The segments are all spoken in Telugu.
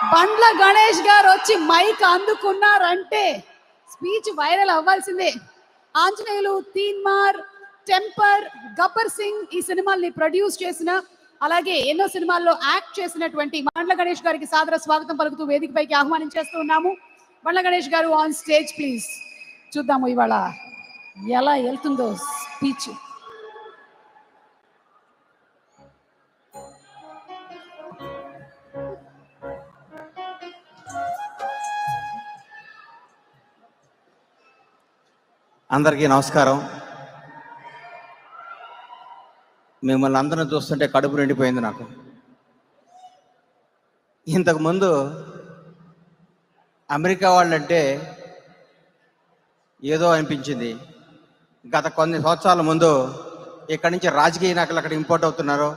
బండ్ల గణేష్ గారు వచ్చి మైక్ అందుకున్నారంటే స్పీచ్ వైరల్ అవ్వాల్సిందే. ఆంజనేయులు, తీన్మార్, టెంపర్, గబ్బర్ సింగ్ ఈ సినిమాల్ని ప్రొడ్యూస్ చేసిన, అలాగే ఎన్నో సినిమాల్లో యాక్ట్ చేసినటువంటి బండ్ల గణేష్ గారికి సాదర స్వాగతం పలుకుతూ వేదికపైకి ఆహ్వానించేస్తూ ఉన్నాము. బండ్ల గణేష్ గారు ఆన్ స్టేజ్ ప్లీజ్. చూద్దాము ఇవాళ ఎలా వెళ్తుందో స్పీచ్. అందరికీ నమస్కారం. మిమ్మల్ని అందరిని చూస్తుంటే కడుపు నిండిపోయింది నాకు. ఇంతకుముందు అమెరికా వాళ్ళంటే ఏదో అనిపించింది. గత కొన్ని సంవత్సరాల ముందు ఇక్కడి నుంచి రాజకీయ నాయకులు అక్కడ ఇంపోర్ట్ అవుతున్నారు.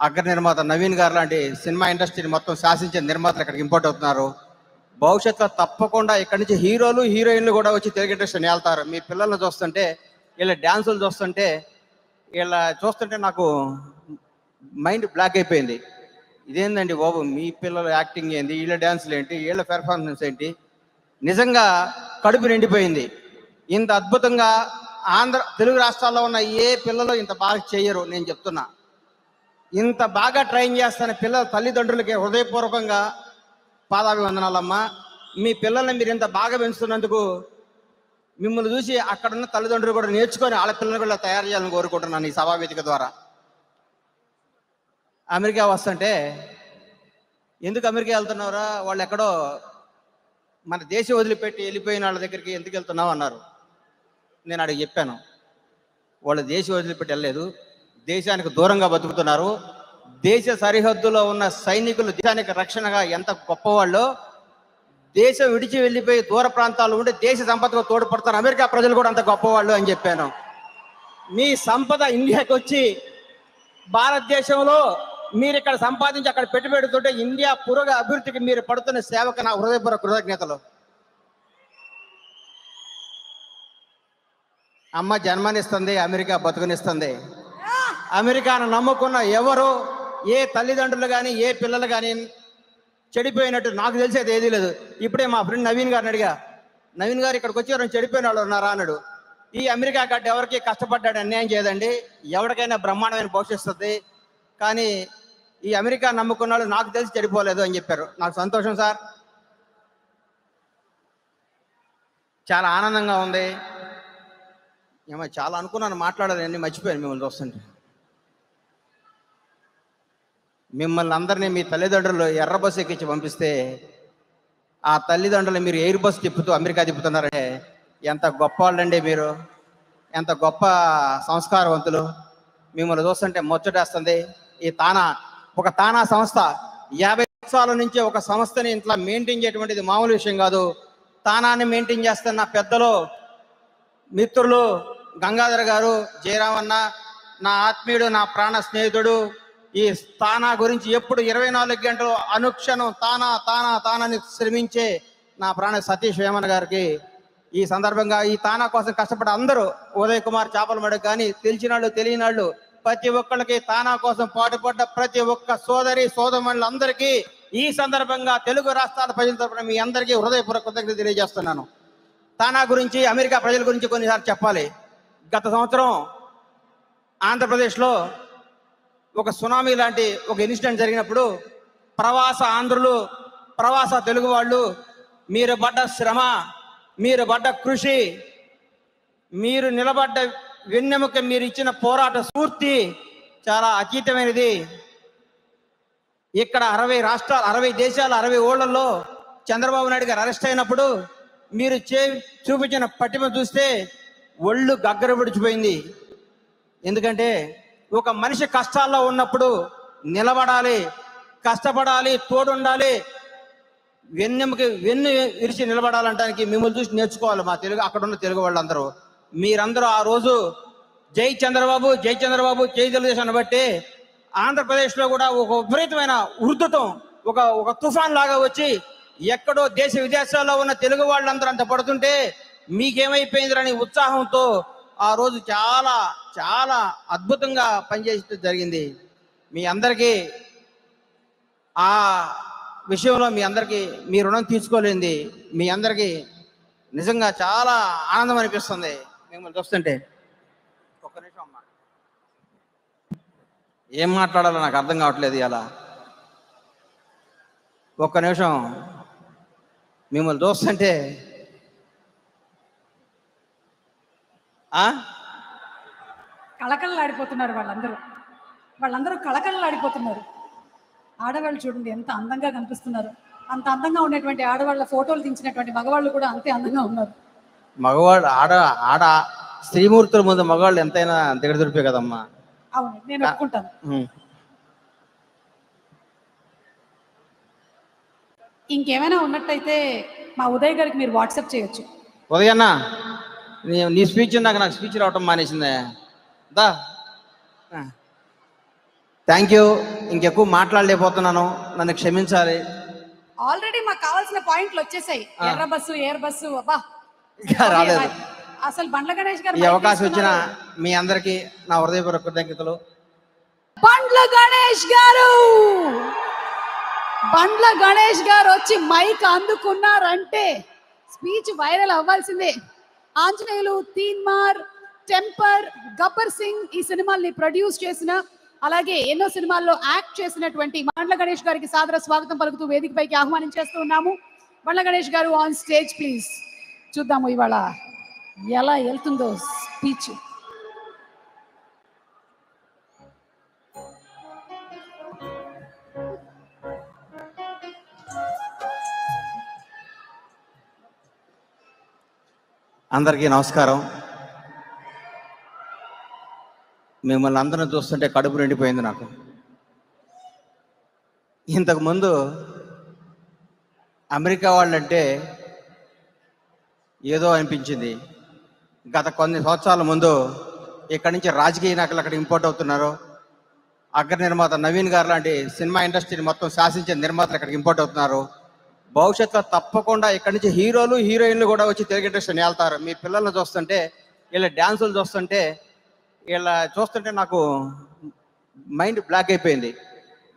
అగ్ర నిర్మాత నవీన్ గారు లాంటి సినిమా ఇండస్ట్రీని మొత్తం శాసించే నిర్మాతలు ఇక్కడికి ఇంపోర్ట్ అవుతున్నారు. భవిష్యత్తులో తప్పకుండా ఇక్కడి నుంచి హీరోలు హీరోయిన్లు కూడా వచ్చి తెలుగు ఇండస్ట్రీని వెళ్తారు. మీ పిల్లల్ని చూస్తుంటే, వీళ్ళ డ్యాన్సులు చూస్తుంటే, వీళ్ళ చూస్తుంటే నాకు మైండ్ బ్లాక్ అయిపోయింది. ఇదేందండి బాబు, మీ పిల్లల యాక్టింగ్ ఏంటి, వీళ్ళ డ్యాన్సులు ఏంటి, వీళ్ళ పెర్ఫార్మెన్స్ ఏంటి, నిజంగా కడుపు నిండిపోయింది. ఇంత అద్భుతంగా తెలుగు రాష్ట్రాల్లో ఉన్న ఏ పిల్లలు ఇంత బాగా చేయరు. నేను చెప్తున్నా, ఇంత బాగా ట్రైన్ చేస్తున్న పిల్లల తల్లిదండ్రులకి హృదయపూర్వకంగా పాదాభివందనాలమ్మా. మీ పిల్లల్ని మీరు ఇంత బాగా పెంచుతున్నందుకు మిమ్మల్ని చూసి అక్కడున్న తల్లిదండ్రులు కూడా నేర్చుకొని వాళ్ళ పిల్లలు కూడా తయారు చేయాలని కోరుకుంటున్నాను ఈ సభావేదిక ద్వారా. అమెరికా వస్తుంటే, ఎందుకు అమెరికా వెళ్తున్నారా, వాళ్ళు ఎక్కడో మన దేశం వదిలిపెట్టి వెళ్ళిపోయిన వాళ్ళ దగ్గరికి ఎందుకు వెళ్తున్నావు అన్నారు. నేను అడిగి చెప్పాను, వాళ్ళు దేశం వదిలిపెట్టి వెళ్ళలేదు, దేశానికి దూరంగా బతుకుతున్నారు. దేశ సరిహద్దులో ఉన్న సైనికులు దేశానికి రక్షణగా ఎంత గొప్పవాళ్ళో, దేశం విడిచి వెళ్ళిపోయి దూర ప్రాంతాల్లో ఉండి దేశ సంపదకు తోడ్పడతారు అమెరికా ప్రజలు కూడా అంత గొప్పవాళ్ళు అని చెప్పాను. మీ సంపద ఇండియాకి వచ్చి భారతదేశంలో మీరు ఇక్కడ సంపాదించి అక్కడ పెట్టుబడుతుంటే ఇండియా పురోగ అభివృద్ధికి మీరు పడుతున్న సేవకు నా హృదయపూర్వక కృతజ్ఞతలు. అమ్మ జన్మనిస్తుంది, అమెరికా బతుకునిస్తుంది. అమెరికాను నమ్ముకున్న ఎవరు, ఏ తల్లిదండ్రులు కానీ ఏ పిల్లలు కానీ చెడిపోయినట్టు నాకు తెలిసేది ఏదీ లేదు. ఇప్పుడే మా ఫ్రెండ్ నవీన్ గారిని అడిగా, నవీన్ గారు ఇక్కడికి వచ్చి ఎవరైనా చెడిపోయిన వాళ్ళు ఉన్నారా అన్నాడు. ఈ అమెరికా గడ్డ ఎవరికి కష్టపడ్డాడు అన్యాయం చేయదండి, ఎవరికైనా బ్రహ్మాండమైన భవిష్యత్తు, కానీ ఈ అమెరికా నమ్ముకున్న వాళ్ళు నాకు తెలిసి చెడిపోలేదు అని చెప్పారు. నాకు సంతోషం సార్, చాలా ఆనందంగా ఉంది. ఏమో చాలా అనుకున్నాను, మాట్లాడాలి అన్నీ మర్చిపోయాను మిమ్మల్ని చూస్తుంటే. మిమ్మల్ని అందరినీ మీ తల్లిదండ్రులు ఎర్ర బస్సు ఎక్కించి పంపిస్తే ఆ తల్లిదండ్రులు మీరు ఎయిర్ బస్సు తిప్పుతూ అమెరికా తిప్పుతున్నారంటే ఎంత గొప్ప వాళ్ళండి మీరు, ఎంత గొప్ప సంస్కారవంతులు. మిమ్మల్ని చూస్తుంటే ముచ్చటేస్తుంది. ఈ ఒక తానా సంస్థ 50 సంవత్సరాల నుంచి ఒక సంస్థని ఇంట్లో మెయింటైన్ చేయటువంటిది మామూలు విషయం కాదు. తానాన్ని మెయింటైన్ చేస్తున్న పెద్దలు, మిత్రులు గంగాధర్ గారు, జయరామన్న, నా ఆత్మీయుడు, నా ప్రాణ స్నేహితుడు, ఈ తానా గురించి ఎప్పుడు 24 గంటలు అనుక్షణం తానాని శ్రమించే నా ప్రాణ సతీష్ వేమన గారికి ఈ సందర్భంగా, ఈ తానా కోసం కష్టపడ్డ అందరూ, ఉదయ్ కుమార్ చాపలమడకు కానీ తెలిసిన వాళ్ళు తెలియని వాళ్ళు ప్రతి ఒక్కళ్ళకి, తానా కోసం పాటుపడ్డ ప్రతి ఒక్క సోదరి సోదరులందరికీ ఈ సందర్భంగా తెలుగు రాష్ట్రాల ప్రజల తరపున మీ అందరికీ హృదయపూర్వక కృతజ్ఞతలు తెలియజేస్తున్నాను. తానా గురించి, అమెరికా ప్రజల గురించి కొన్నిసార్లు చెప్పాలి. గత సంవత్సరం ఆంధ్రప్రదేశ్లో ఒక సునామీ లాంటి ఒక ఇన్సిడెంట్ జరిగినప్పుడు ప్రవాస ఆంధ్రులు, ప్రవాస తెలుగు వాళ్ళు, మీరు పడ్డ శ్రమ, మీరు పడ్డ కృషి, మీరు నిలబడ్డ వెన్నెముక, మీరు ఇచ్చిన పోరాట స్ఫూర్తి చాలా అతీతమైనది. ఇక్కడ 60 రాష్ట్రాలు, 60 దేశాలు, 60 ఊళ్ళల్లో చంద్రబాబు నాయుడు గారు అరెస్ట్ అయినప్పుడు మీరు చూపించిన పట్టిమ చూస్తే ఒళ్ళు గగ్గర విడిచిపోయింది. ఎందుకంటే ఒక మనిషి కష్టాల్లో ఉన్నప్పుడు నిలబడాలి, కష్టపడాలి, తోడుండాలి, వెన్నె విరిచి నిలబడాలంటానికి మిమ్మల్ని చూసి నేర్చుకోవాలి మా తెలుగు, అక్కడ ఉన్న తెలుగు వాళ్ళందరూ. మీరందరూ ఆ రోజు జై చంద్రబాబు, జై చంద్రబాబు, జై తెలుగుదేశాన్ని బట్టి ఆంధ్రప్రదేశ్లో కూడా ఒక విపరీతమైన ఉధృతం, ఒక తుఫాన్ లాగా వచ్చి ఎక్కడో దేశ విదేశాల్లో ఉన్న తెలుగు వాళ్ళందరూ అంత పడుతుంటే మీకేమైపోయిందని ఉత్సాహంతో ఆ రోజు చాలా చాలా అద్భుతంగా పనిచేయడం జరిగింది. మీ అందరికీ ఆ విషయంలో మీ అందరికీ మీ రుణం తీర్చుకోలేంది. మీ అందరికీ నిజంగా చాలా ఆనందం అనిపిస్తుంది మిమ్మల్ని చూస్తుంటే. ఒక్క నిమిషం అమ్మా, ఏం మాట్లాడాలో నాకు అర్థం కావట్లేదు ఇలా. ఒక్క నిమిషం, మిమ్మల్ని చూస్తుంటే కళకళలాడిపోతున్నారు వాళ్ళందరూ కళకళలాడిపోతున్నారు. ఆడవాళ్ళు చూడండి ఎంత అందంగా కనిపిస్తున్నారు. అంత అందంగా ఉన్నటువంటి ఆడవాళ్ళ ఫోటోలు తీసినటువంటి మగవాళ్ళు కూడా అంతే అందంగా ఉన్నారు. మగవాళ్ళు ఆడ స్త్రీమూర్తుల ముందు మగవాళ్ళు ఎంతైనా దిగదురిపే కదమ్మా. అవును, నేను ఒప్పుకుంటాను. ఇంకేమైనా ఉన్నట్టయితే మా ఉదయ్ గారికి మీరు వాట్సాప్ చేయొచ్చు. ఉదయన్న, నీ స్పీచ్ నాకు స్పీచ్ రావటం మానేసిందే. దా, థ్యాంక్ యూ. ఇంకెక్కువ మాట్లాడలేకపోతున్నాను, నన్ను క్షమించాలి. ఆల్రెడీ మాకు కావాల్సిన పాయింట్లు వచ్చేసాయి. ఎర్ర బస్సు, ఎయిర్ బస్సు, అబ్బా రాలేదు. అసలు బండ్ల గణేష్ గారు ఈ అవకాశం ఇచ్చిన మీ అందరికీ నా హృదయపూర్వక కృతజ్ఞతలు. బండ్ల గణేష్ గారు వచ్చి మైక్ అందుకున్నారంటే స్పీచ్ వైరల్ అవ్వాల్సిందే. ఆంజనేయులు, తీన్మార్, టెంపర్, గబ్బర్ సింగ్ ఈ సినిమాల్ని ప్రొడ్యూస్ చేసిన, అలాగే ఎన్నో సినిమాల్లో యాక్ట్ చేసినటువంటి బండ్ల గణేష్ గారికి సాదర స్వాగతం పలుకుతూ వేదికపైకి ఆహ్వానించేస్తూ ఉన్నాము. బండ్ల గణేష్ గారు ఆన్ స్టేజ్ ప్లీజ్. చూద్దాము ఇవాళ ఎలా వెళ్తుందో స్పీచ్. అందరికీ నమస్కారం. మిమ్మల్ని అందరిని చూస్తుంటే కడుపు నిండిపోయింది నాకు. ఇంతకుముందు అమెరికా వాళ్ళంటే ఏదో అనిపించింది. గత కొన్ని సంవత్సరాల ముందు ఇక్కడి నుంచి రాజకీయ నాయకులు అక్కడ ఇంపోర్ట్ అవుతున్నారు. అగ్ర నిర్మాత నవీన్ గారు లాంటి సినిమా ఇండస్ట్రీని మొత్తం శాసించే నిర్మాతలు ఇక్కడికి ఇంపోర్ట్ అవుతున్నారు. భవిష్యత్తులో తప్పకుండా ఇక్కడి నుంచి హీరోలు, హీరోయిన్లు కూడా వచ్చి తెలుగు ఇండస్ట్రీని వెళ్తారు. మీ పిల్లల్ని చూస్తుంటే, వీళ్ళ డ్యాన్సులు చూస్తుంటే, వీళ్ళ చూస్తుంటే నాకు మైండ్ బ్లాక్ అయిపోయింది.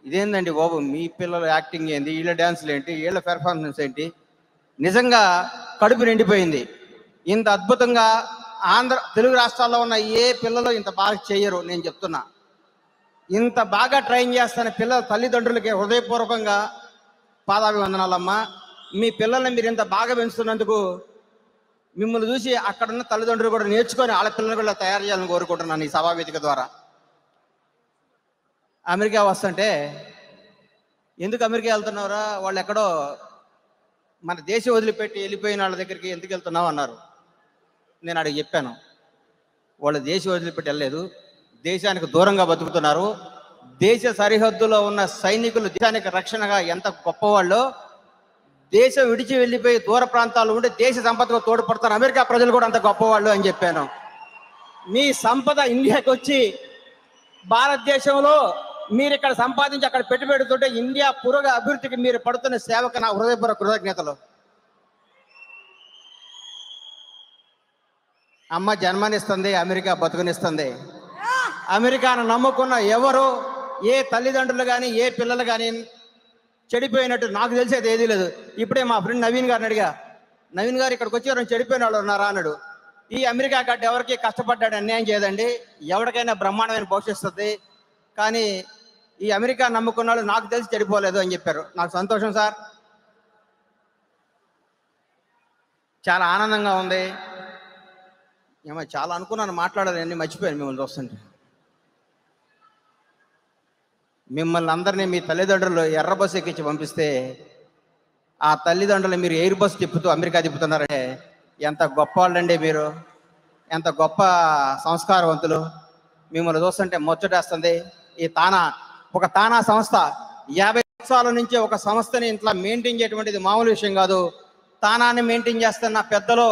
ఇదేందండి బాబు, మీ పిల్లల యాక్టింగ్ ఏంటి, వీళ్ళ డ్యాన్సులు ఏంటి, వీళ్ళ పెర్ఫార్మెన్స్ ఏంటి, నిజంగా కడుపు నిండిపోయింది. ఇంత అద్భుతంగా తెలుగు రాష్ట్రాల్లో ఉన్న ఏ పిల్లలు ఇంత బాగా చేయరు. నేను చెప్తున్నా, ఇంత బాగా ట్రైన్ చేస్తున్న పిల్లల తల్లిదండ్రులకి హృదయపూర్వకంగా పాదాభివందనాలమ్మా. మీ పిల్లల్ని మీరు ఇంత బాగా పెంచుతున్నందుకు మిమ్మల్ని చూసి అక్కడున్న తల్లిదండ్రులు కూడా నేర్చుకొని వాళ్ళ పిల్లల్ని కూడా తయారు చేయాలని కోరుకుంటున్నాను ఈ సభావేదిక ద్వారా. అమెరికా వస్తుంటే, ఎందుకు అమెరికా వెళ్తున్నావురా, వాళ్ళు ఎక్కడో మన దేశం వదిలిపెట్టి వెళ్ళిపోయిన వాళ్ళ దగ్గరికి ఎందుకు వెళ్తున్నావు అన్నారు. నేను అడిగి చెప్పాను, వాళ్ళు దేశం వదిలిపెట్టి వెళ్ళలేదు, దేశానికి దూరంగా బతుకుతున్నారు. దేశ సరిహద్దులో ఉన్న సైనికులు దేశానికి రక్షణగా ఎంత గొప్పవాళ్ళో, దేశం విడిచి వెళ్ళిపోయి దూర ప్రాంతాల్లో ఉండి దేశ సంపదకు తోడ్పడతారు అమెరికా ప్రజలు కూడా అంత గొప్పవాళ్ళు అని చెప్పాను. మీ సంపద ఇండియాకి వచ్చి భారతదేశంలో మీరు ఇక్కడ సంపాదించి అక్కడ పెట్టుబడుతుంటే ఇండియా పురోగ అభివృద్ధికి మీరు పడుతున్న సేవకు నా హృదయపూర్వక కృతజ్ఞతలు. అమ్మ జన్మనిస్తుంది, అమెరికా బతుకునిస్తుంది. అమెరికాను నమ్ముకున్న ఎవరు, ఏ తల్లిదండ్రులు కానీ ఏ పిల్లలు కానీ చెడిపోయినట్టు నాకు తెలిసేది ఏదీ లేదు. ఇప్పుడే మా ఫ్రెండ్ నవీన్ గారిని అడిగా, నవీన్ గారు ఇక్కడికి వచ్చి ఎవరైనా చెడిపోయిన వాళ్ళు ఉన్నారా అన్నాడు. ఈ అమెరికా గడ్డ ఎవరికి కష్టపడ్డాడు అన్యాయం చేయదండి, ఎవరికైనా బ్రహ్మాండమైన భవిష్యత్తు, కానీ ఈ అమెరికా నమ్ముకున్న వాళ్ళు నాకు తెలిసి చెడిపోలేదు అని చెప్పారు. నాకు సంతోషం సార్, చాలా ఆనందంగా ఉంది. ఏమో చాలా అనుకున్నాను, మాట్లాడాలి అన్నీ మర్చిపోయాను మిమ్మల్ని చూస్తుంటే. మిమ్మల్ని అందరినీ మీ తల్లిదండ్రులు ఎర్ర బస్సు ఎక్కించి పంపిస్తే ఆ తల్లిదండ్రులు మీరు ఎయిర్ బస్ తిప్పుతూ అమెరికా తిప్పుతున్నారంటే ఎంత గొప్ప వాళ్ళండి మీరు, ఎంత గొప్ప సంస్కారవంతులు. మిమ్మల్ని చూస్తుంటే ముచ్చటేస్తుంది. ఈ ఒక తానా సంస్థ 50 సంవత్సరాల నుంచి ఒక సంస్థని ఇంట్లో మెయింటైన్ చేయటువంటిది మామూలు విషయం కాదు. తానాన్ని మెయింటైన్ చేస్తున్న పెద్దలు,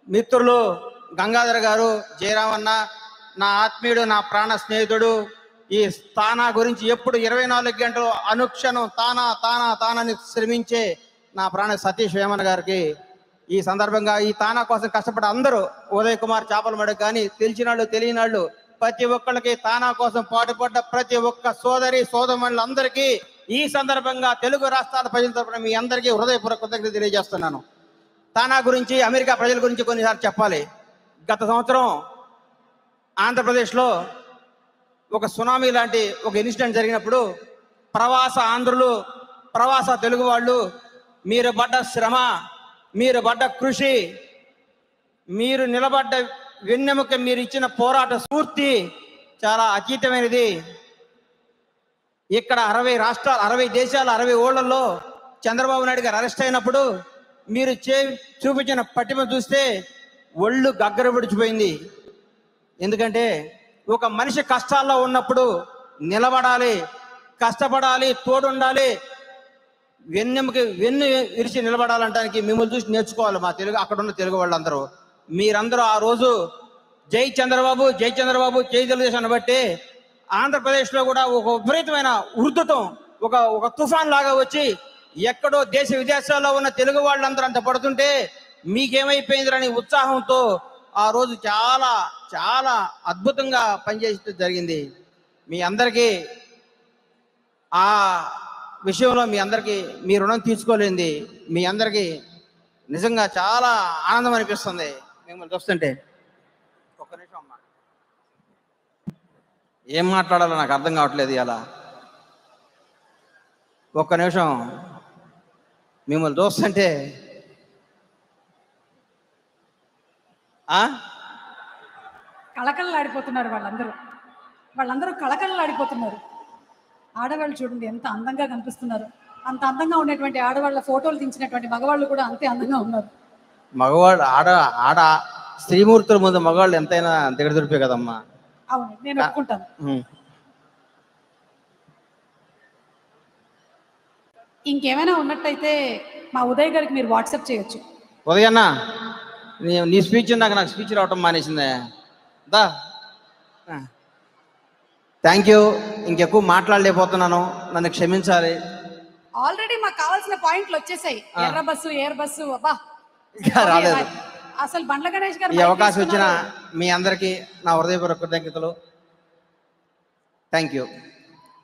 మిత్రులు గంగాధర్ గారు, జయరామన్న, నా ఆత్మీయుడు, నా ప్రాణ స్నేహితుడు, ఈ తానా గురించి ఎప్పుడు 24 గంటలు అనుక్షణం తానాని శ్రమించే నా ప్రాణ సతీష్ వేమన్ గారికి ఈ సందర్భంగా ఈ తానా కోసం కష్టపడే అందరూ, ఉదయ్ కుమార్ చాపలమడ కానీ తెలిసిన వాళ్ళు తెలియని వాళ్ళు ప్రతి ఒక్కళ్ళకి తానా కోసం పాటుపడ్డ ప్రతి ఒక్క సోదరి సోదరులందరికీ ఈ సందర్భంగా తెలుగు రాష్ట్రాల ప్రజల తరపున మీ అందరికీ హృదయపూర్వక కృతజ్ఞతలు తెలియజేస్తున్నాను. తానా గురించి, అమెరికా ప్రజల గురించి కొన్నిసార్లు చెప్పాలి. గత సంవత్సరం ఆంధ్రప్రదేశ్లో ఒక సునామీ లాంటి ఒక ఇన్సిడెంట్ జరిగినప్పుడు ప్రవాస ఆంధ్రులు, ప్రవాస తెలుగు వాళ్ళు, మీరు పడ్డ శ్రమ, మీరు పడ్డ కృషి, మీరు నిలబడ్డ వెన్నెముక, మీరు ఇచ్చిన పోరాట స్ఫూర్తి చాలా అతీతమైనది. ఇక్కడ 60 రాష్ట్రాలు, 60 దేశాలు, 60 ఊళ్ళల్లో చంద్రబాబు నాయుడు గారు అరెస్ట్ అయినప్పుడు మీరు చూపించిన పట్టిమ చూస్తే ఒళ్ళు గగ్గర విడిచిపోయింది. ఎందుకంటే ఒక మనిషి కష్టాల్లో ఉన్నప్పుడు నిలబడాలి, కష్టపడాలి, తోడుండాలి, వెన్నెముకి వెన్ను విరిచి నిలబడాలంటానికి మిమ్మల్ని చూసి నేర్చుకోవాలి మా తెలుగు, అక్కడ ఉన్న తెలుగు వాళ్ళందరూ. మీరందరూ ఆ రోజు జై చంద్రబాబు, జై చంద్రబాబు, జై తెలుగుదేశం బట్టి ఆంధ్రప్రదేశ్లో కూడా ఒక విపరీతమైన ఉధృతం, ఒక తుఫాన్ లాగా వచ్చి ఎక్కడో దేశ విదేశాల్లో ఉన్న తెలుగు వాళ్ళందరూ అంత పడుతుంటే మీకేమైపోయిందని ఉత్సాహంతో ఆ రోజు చాలా చాలా అద్భుతంగా పనిచేయడం జరిగింది. మీ అందరికీ ఆ విషయంలో మీ అందరికీ మీ రుణం తీర్చుకోలేంది. మీ అందరికీ నిజంగా చాలా ఆనందం అనిపిస్తుంది మిమ్మల్ని చూస్తుంటే. ఒక్క నిమిషం అమ్మా, ఏం మాట్లాడాలో నాకు అర్థం కావట్లేదు ఇలా. ఒక్క నిమిషం, మిమ్మల్ని చూస్తుంటే కళకళలాడిపోతున్నారు వాళ్ళందరూ కళకళలాడిపోతున్నారు. ఆడవాళ్ళు చూడండి ఎంత అందంగా కనిపిస్తున్నారు. అంత అందంగా ఉన్నటువంటి ఆడవాళ్ళ ఫోటోలు తీసినటువంటి మగవాళ్ళు కూడా అంతే అందంగా ఉన్నారు. మగవాళ్ళు ఆడ స్త్రీమూర్తుల ముందు మగవాళ్ళు ఎంతైనా దిగదుడిపే కదమ్మా. అవును, నేను ఒప్పుకుంటాను. ఇంకేమైనా ఉన్నట్టయితే మా ఉదయ్ గారికి మీరు వాట్సాప్ చేయొచ్చు. ఉదయన్న, నీ స్పీచ్ నాకు స్పీచ్ రావటం మానేసిందే. దా, థ్యాంక్ యూ. ఇంకెక్కువ మాట్లాడలేకపోతున్నాను, నన్ను క్షమించాలి. ఆల్రెడీ మాకు కావాల్సిన పాయింట్లు వచ్చేసాయి. ఎర్ర బస్సు, ఎయిర్ బస్సు, అబ్బా రాలేదు. అసలు బండ్ల గణేష్ గారు ఈ అవకాశం ఇచ్చిన మీ అందరికీ నా హృదయపూర్వక కృతజ్ఞతలు. Thank you.